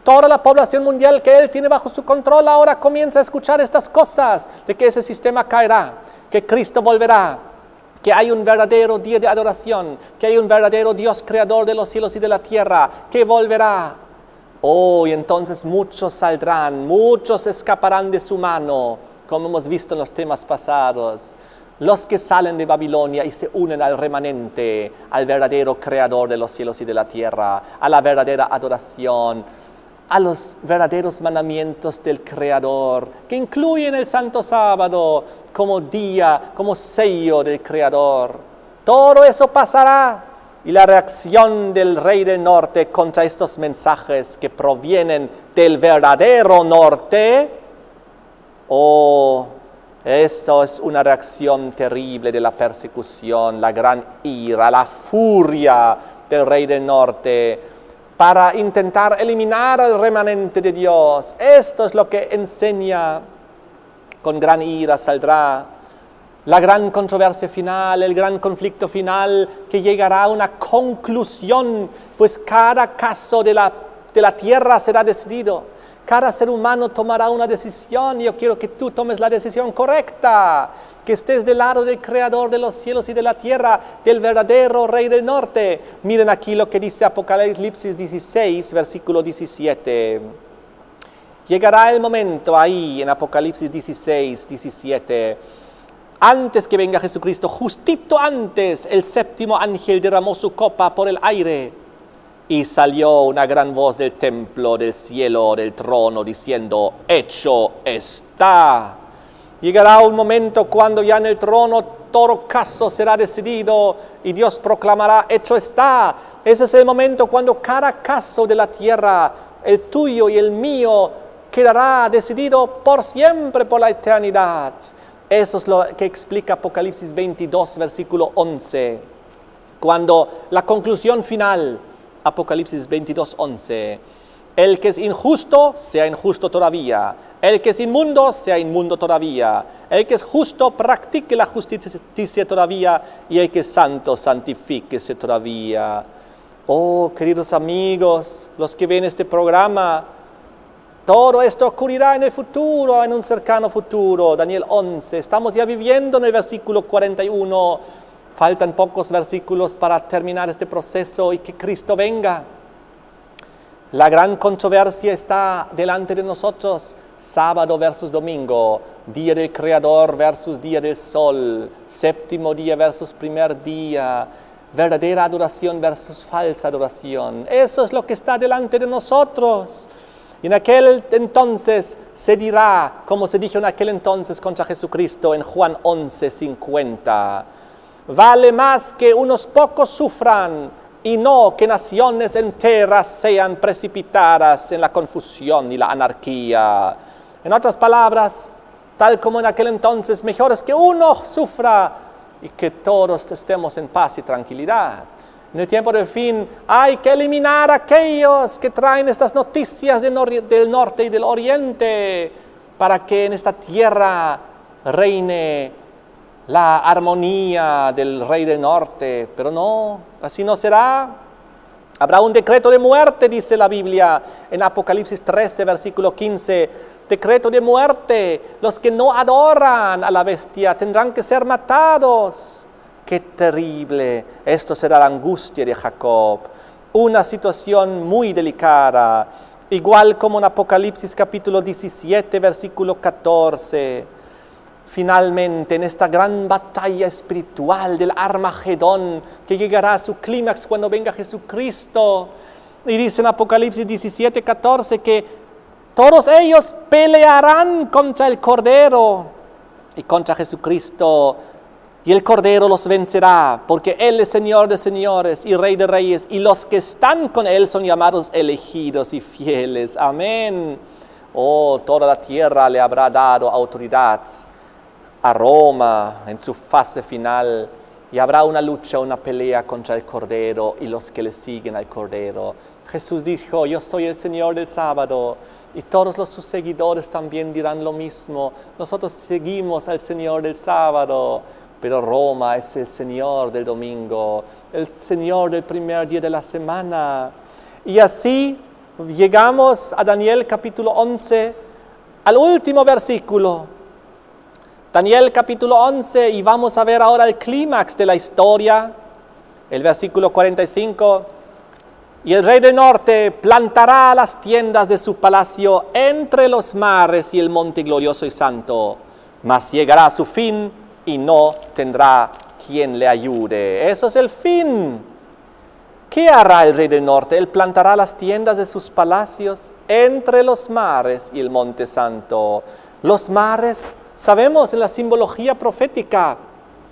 Toda la población mundial que él tiene bajo su control ahora comienza a escuchar estas cosas, de que ese sistema caerá, que Cristo volverá, que hay un verdadero día de adoración, que hay un verdadero Dios creador de los cielos y de la tierra, que volverá. Oh, y entonces muchos saldrán, muchos escaparán de su mano, como hemos visto en los temas pasados. Los que salen de Babilonia y se unen al remanente, al verdadero creador de los cielos y de la tierra, a la verdadera adoración, a los verdaderos mandamientos del Creador, que incluyen el Santo Sábado como día, como sello del Creador. Todo eso pasará, y la reacción del rey del norte contra estos mensajes que provienen del verdadero norte, esto es una reacción terrible de la persecución, la gran ira, la furia del rey del norte, para intentar eliminar al remanente de Dios. Esto es lo que enseña. Con gran ira saldrá la gran controversia final, el gran conflicto final, que llegará a una conclusión, pues cada caso de la tierra será decidido. Cada ser humano tomará una decisión, y yo quiero que tú tomes la decisión correcta, que estés del lado del Creador de los cielos y de la tierra, del verdadero Rey del Norte. Miren aquí lo que dice Apocalipsis 16, versículo 17. Llegará el momento ahí en Apocalipsis 16, 17. Antes que venga Jesucristo, justito antes, el 7º ángel derramó su copa por el aire, y salió una gran voz del templo, del cielo, del trono, diciendo: hecho está. Llegará un momento cuando ya en el trono todo caso será decidido y Dios proclamará: hecho está. Ese es el momento cuando cada caso de la tierra, el tuyo y el mío, quedará decidido por siempre, por la eternidad. Eso es lo que explica Apocalipsis 22, versículo 11. Cuando la conclusión final, Apocalipsis 22, 11. El que es injusto, sea injusto todavía. El que es inmundo, sea inmundo todavía. El que es justo, practique la justicia todavía. Y el que es santo, santifíquese todavía. Oh, queridos amigos, los que ven este programa, todo esto ocurrirá en el futuro, en un cercano futuro. Daniel 11, estamos ya viviendo en el versículo 41. Faltan pocos versículos para terminar este proceso y que Cristo venga. La gran controversia está delante de nosotros: sábado versus domingo, día del Creador versus día del sol, 7º día versus primer día, verdadera adoración versus falsa adoración. Eso es lo que está delante de nosotros. Y en aquel entonces se dirá, como se dijo en aquel entonces contra Jesucristo en Juan 11:50, vale más que unos pocos sufran y no que naciones enteras sean precipitadas en la confusión y la anarquía. En otras palabras, tal como en aquel entonces, mejor es que uno sufra y que todos estemos en paz y tranquilidad. En el tiempo del fin hay que eliminar a aquellos que traen estas noticias del norte y del oriente para que en esta tierra reine la armonía del rey del norte. Pero no, así no será. Habrá un decreto de muerte, dice la Biblia en Apocalipsis 13, versículo 15. Decreto de muerte. Los que no adoran a la bestia tendrán que ser matados. ¡Qué terrible! Esto será la angustia de Jacob. Una situación muy delicada. Igual como en Apocalipsis capítulo 17, versículo 14. Finalmente, en esta gran batalla espiritual del Armagedón, que llegará a su clímax cuando venga Jesucristo. Y dice en Apocalipsis 17, 14 que todos ellos pelearán contra el Cordero y contra Jesucristo. Y el Cordero los vencerá, porque Él es Señor de señores y Rey de reyes, y los que están con Él son llamados elegidos y fieles. Amén. Oh, toda la tierra le habrá dado autoridad a Roma en su fase final, y habrá una lucha, una pelea contra el Cordero y los que le siguen al Cordero. Jesús dijo, yo soy el Señor del sábado, y todos sus seguidores también dirán lo mismo. Nosotros seguimos al Señor del sábado, pero Roma es el Señor del domingo, el Señor del primer día de la semana. Y así llegamos a Daniel capítulo 11, al último versículo. Daniel capítulo 11, y vamos a ver ahora el clímax de la historia, el versículo 45. Y el rey del norte plantará las tiendas de su palacio entre los mares y el monte glorioso y santo, mas llegará a su fin y no tendrá quien le ayude. Eso es el fin. ¿Qué hará el rey del norte? Él plantará las tiendas de sus palacios entre los mares y el monte santo. Los mares, sabemos en la simbología profética,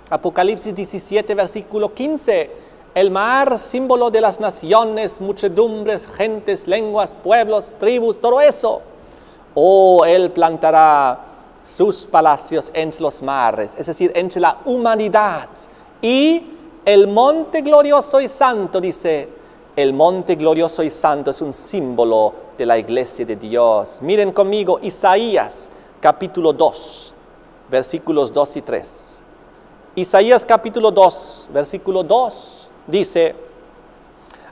Apocalipsis 17, versículo 15, el mar, símbolo de las naciones, muchedumbres, gentes, lenguas, pueblos, tribus, todo eso. Oh, Él plantará sus palacios entre los mares, es decir, entre la humanidad. Y el monte glorioso y santo, dice, el monte glorioso y santo es un símbolo de la iglesia de Dios. Miren conmigo Isaías capítulo 2, versículos 2 y 3. Isaías capítulo 2, versículo 2, dice,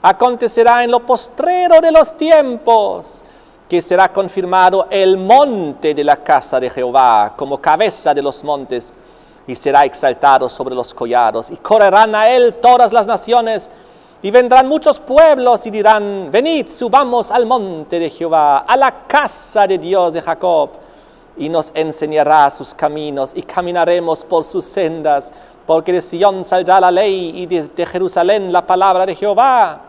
acontecerá en lo postrero de los tiempos, que será confirmado el monte de la casa de Jehová como cabeza de los montes, y será exaltado sobre los collados, y correrán a él todas las naciones, y vendrán muchos pueblos y dirán, venid, subamos al monte de Jehová, a la casa de Dios de Jacob, y nos enseñará sus caminos, y caminaremos por sus sendas, porque de Sión saldrá la ley, y de Jerusalén la palabra de Jehová.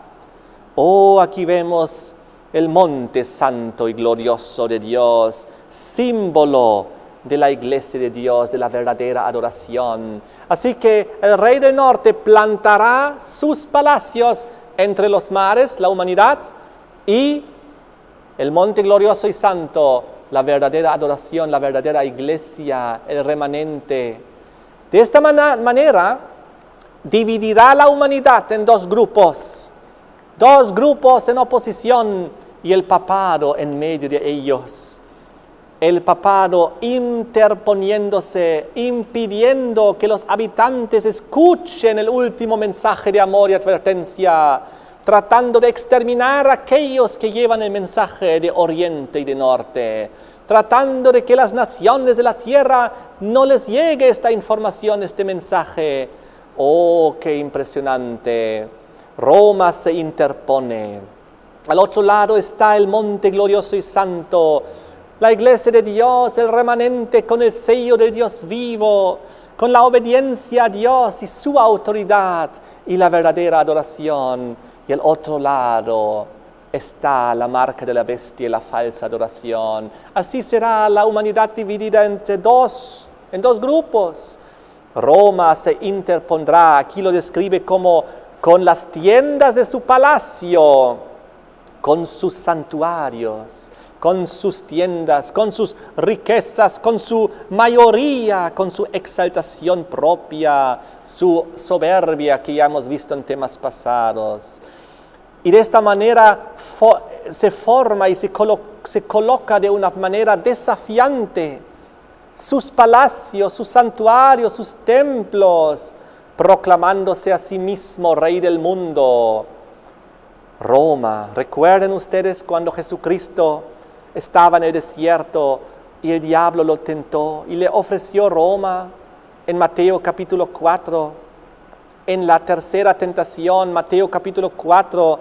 Oh, aquí vemos el monte santo y glorioso de Dios, símbolo de la iglesia de Dios, de la verdadera adoración. Así que el rey del norte plantará sus palacios entre los mares, la humanidad, y el monte glorioso y santo, la verdadera adoración, la verdadera iglesia, el remanente. De esta manera, dividirá la humanidad en dos grupos en oposición, y el papado en medio de ellos. El papado interponiéndose, impidiendo que los habitantes escuchen el último mensaje de amor y advertencia, tratando de exterminar a aquellos que llevan el mensaje de oriente y de norte, tratando de que las naciones de la tierra no les llegue esta información, este mensaje. ¡Oh, qué impresionante! Roma se interpone. Al otro lado está el monte glorioso y santo, la iglesia de Dios, el remanente con el sello del Dios vivo, con la obediencia a Dios y su autoridad y la verdadera adoración. Y al otro lado está la marca de la bestia y la falsa adoración. Así será la humanidad dividida en dos grupos. Roma se interpondrá, aquí lo describe como con las tiendas de su palacio, con sus santuarios, con sus tiendas, con sus riquezas, con su mayoría, con su exaltación propia, su soberbia que ya hemos visto en temas pasados. Y de esta manera se forma y se coloca de una manera desafiante sus palacios, sus santuarios, sus templos, proclamándose a sí mismo rey del mundo. Roma, recuerden ustedes cuando Jesucristo estaba en el desierto y el diablo lo tentó y le ofreció Roma en Mateo capítulo 4. En la tercera tentación, Mateo capítulo 4,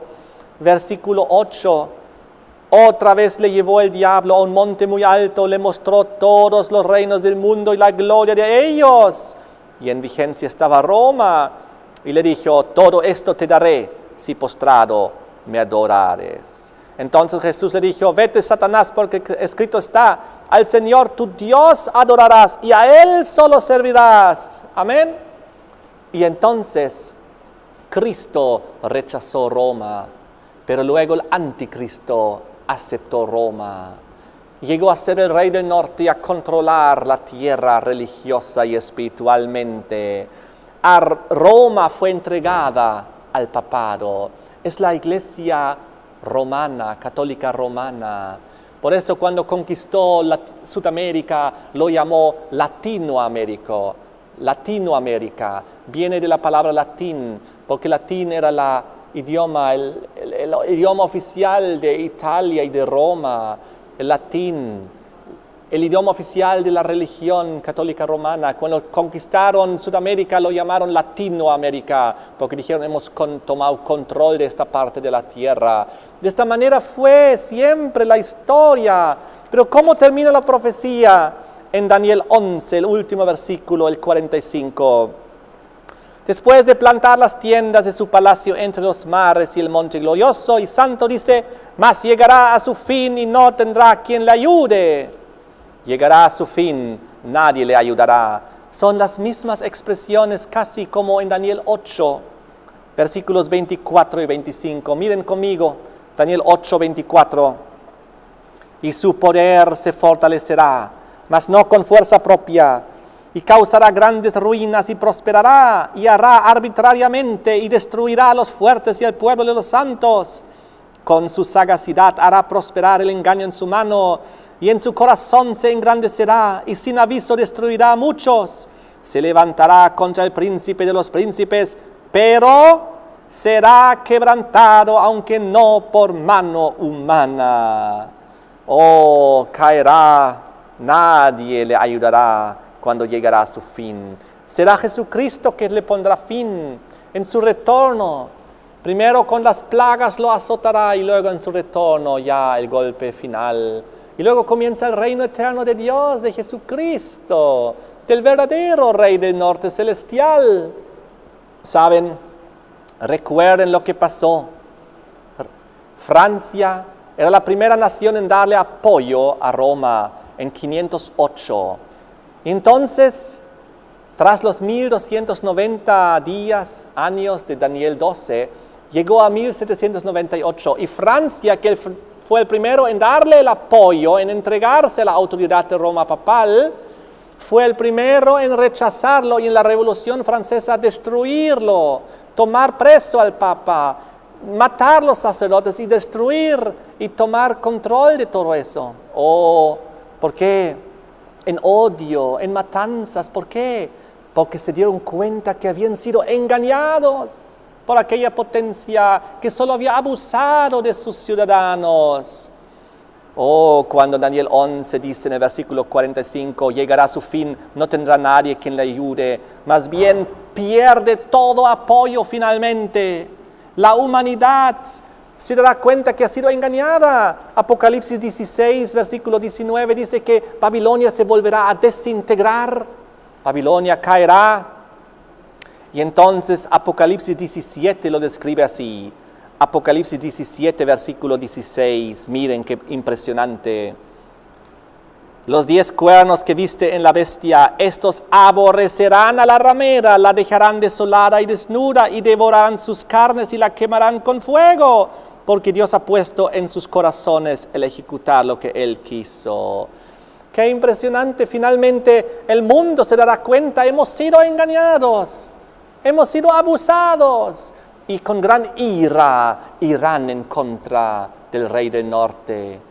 versículo 8, otra vez le llevó el diablo a un monte muy alto, le mostró todos los reinos del mundo y la gloria de ellos. Y en vigencia estaba Roma, y le dijo, todo esto te daré si postrado me adorares. Entonces Jesús le dijo, vete Satanás, porque escrito está, al Señor tu Dios adorarás y a Él solo servirás. Amén. Y entonces Cristo rechazó Roma, pero luego el anticristo aceptó Roma. Llegó a ser el rey del norte y a controlar la tierra religiosa y espiritualmente. A Roma fue entregada al papado. Es la iglesia romana, católica romana. Por eso cuando conquistó Sudamérica lo llamó Latinoamérica. Latinoamérica viene de la palabra latín, porque latín era el idioma oficial de Italia y de Roma. El latín, el idioma oficial de la religión católica romana. Cuando conquistaron Sudamérica lo llamaron Latinoamérica, porque dijeron hemos tomado control de esta parte de la tierra. De esta manera fue siempre la historia. Pero ¿cómo termina la profecía? En Daniel 11, el último versículo, el 45. Después de plantar las tiendas de su palacio entre los mares y el monte glorioso y santo, dice, mas llegará a su fin y no tendrá quien le ayude. Llegará a su fin, nadie le ayudará. Son las mismas expresiones casi como en Daniel 8, versículos 24 y 25. Miren conmigo, Daniel 8, 24. Y su poder se fortalecerá, mas no con fuerza propia, y causará grandes ruinas y prosperará, y hará arbitrariamente y destruirá a los fuertes y al pueblo de los santos. Con su sagacidad hará prosperar el engaño en su mano, y en su corazón se engrandecerá, y sin aviso destruirá a muchos. Se levantará contra el príncipe de los príncipes, pero será quebrantado, aunque no por mano humana. Oh, caerá, nadie le ayudará cuando llegará a su fin. Será Jesucristo que le pondrá fin en su retorno. Primero con las plagas lo azotará y luego en su retorno ya el golpe final. Y luego comienza el reino eterno de Dios, de Jesucristo, del verdadero Rey del norte celestial. ¿Saben? Recuerden lo que pasó. Francia era la primera nación en darle apoyo a Roma en 508. Entonces, tras los 1290 años de Daniel 12, llegó a 1798 y Francia, que fue el primero en darle el apoyo, en entregarse a la autoridad de Roma papal, fue el primero en rechazarlo y en la Revolución Francesa destruirlo, tomar preso al Papa, matar los sacerdotes y destruir y tomar control de todo eso. Oh, ¿por qué? En odio, en matanzas. ¿Por qué? Porque se dieron cuenta que habían sido engañados por aquella potencia que solo había abusado de sus ciudadanos. Oh, cuando Daniel 11 dice en el versículo 45, llegará a su fin, no tendrá nadie quien le ayude, más bien pierde todo apoyo finalmente. La humanidad se dará cuenta que ha sido engañada. Apocalipsis 16, versículo 19, dice que Babilonia se volverá a desintegrar. Babilonia caerá. Y entonces Apocalipsis 17 lo describe así. Apocalipsis 17, versículo 16. Miren qué impresionante. Los 10 cuernos que viste en la bestia, estos aborrecerán a la ramera, la dejarán desolada y desnuda, y devorarán sus carnes y la quemarán con fuego. porque Dios ha puesto en sus corazones el ejecutar lo que Él quiso. ¡Qué impresionante! Finalmente el mundo se dará cuenta, hemos sido engañados, hemos sido abusados. Y con gran ira irán en contra del rey del norte,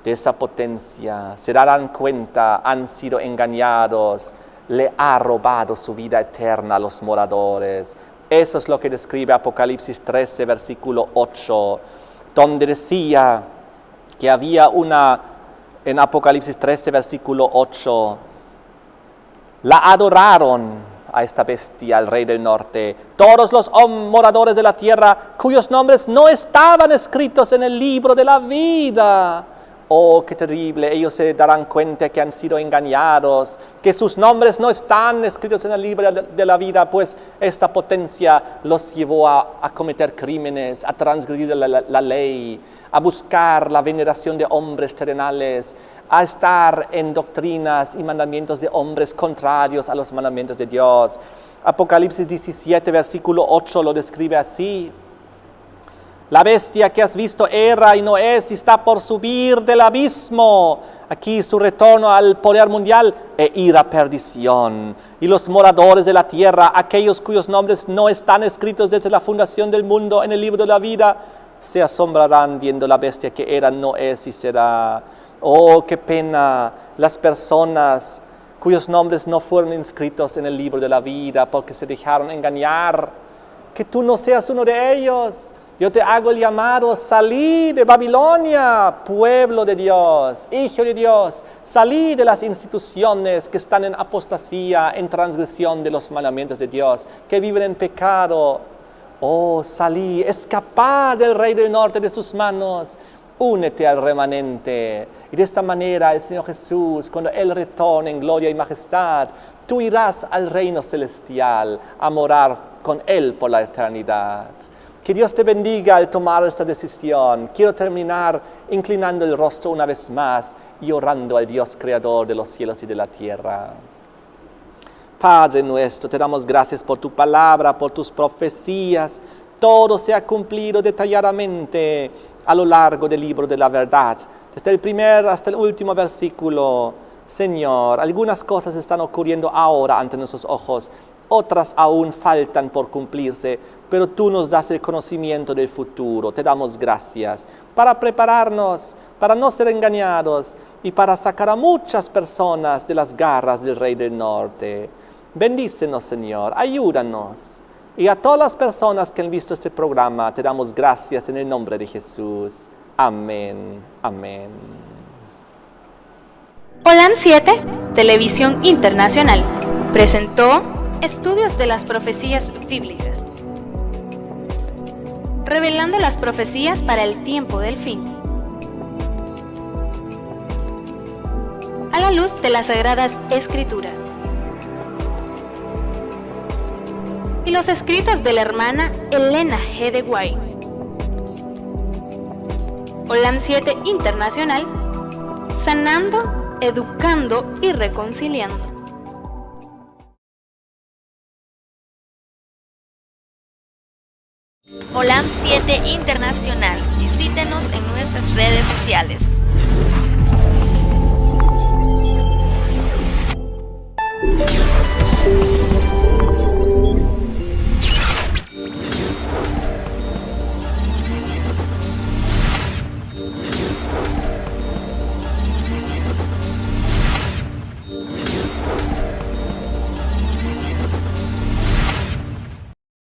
de esa potencia. Se darán cuenta, han sido engañados, le ha robado su vida eterna a los moradores. Eso es lo que describe Apocalipsis 13, versículo 8, donde decía que había en Apocalipsis 13, versículo 8, la adoraron a esta bestia, al rey del norte, todos los moradores de la tierra cuyos nombres no estaban escritos en el libro de la vida. Oh, qué terrible, ellos se darán cuenta que han sido engañados, que sus nombres no están escritos en el libro de la vida, pues esta potencia los llevó a cometer crímenes, a transgredir la ley, a buscar la veneración de hombres terrenales, a estar en doctrinas y mandamientos de hombres contrarios a los mandamientos de Dios. Apocalipsis 17, versículo 8 lo describe así: la bestia que has visto era y no es y está por subir del abismo. Aquí su retorno al poder mundial e ir a perdición. Y los moradores de la tierra, aquellos cuyos nombres no están escritos desde la fundación del mundo en el libro de la vida, se asombrarán viendo la bestia que era, no es y será. Oh, qué pena las personas cuyos nombres no fueron inscritos en el libro de la vida porque se dejaron engañar. Que tú no seas uno de ellos. Yo te hago el llamado: salí de Babilonia, pueblo de Dios, hijo de Dios. Salí de las instituciones que están en apostasía, en transgresión de los mandamientos de Dios, que viven en pecado. Oh, salí, escapá del rey del norte de sus manos. Únete al remanente. Y de esta manera el Señor Jesús, cuando Él retorne en gloria y majestad, tú irás al reino celestial a morar con Él por la eternidad. Que Dios te bendiga al tomar esta decisión. Quiero terminar inclinando el rostro una vez más y orando al Dios creador de los cielos y de la tierra. Padre nuestro, te damos gracias por tu palabra, por tus profecías. Todo se ha cumplido detalladamente a lo largo del libro de la verdad, desde el primer hasta el último versículo. Señor, algunas cosas están ocurriendo ahora ante nuestros ojos, otras aún faltan por cumplirse, pero tú nos das el conocimiento del futuro. Te damos gracias para prepararnos, para no ser engañados y para sacar a muchas personas de las garras del Rey del Norte. Bendícenos, Señor, ayúdanos. Y a todas las personas que han visto este programa, te damos gracias en el nombre de Jesús. Amén. Amén. Holan 7, Televisión Internacional, presentó Estudios de las Profecías Bíblicas, revelando las profecías para el tiempo del fin, a la luz de las Sagradas Escrituras y los escritos de la hermana Elena G. de White. Holan 7 Internacional, sanando, educando y reconciliando. Holan 7 Internacional. Visítenos en nuestras redes sociales.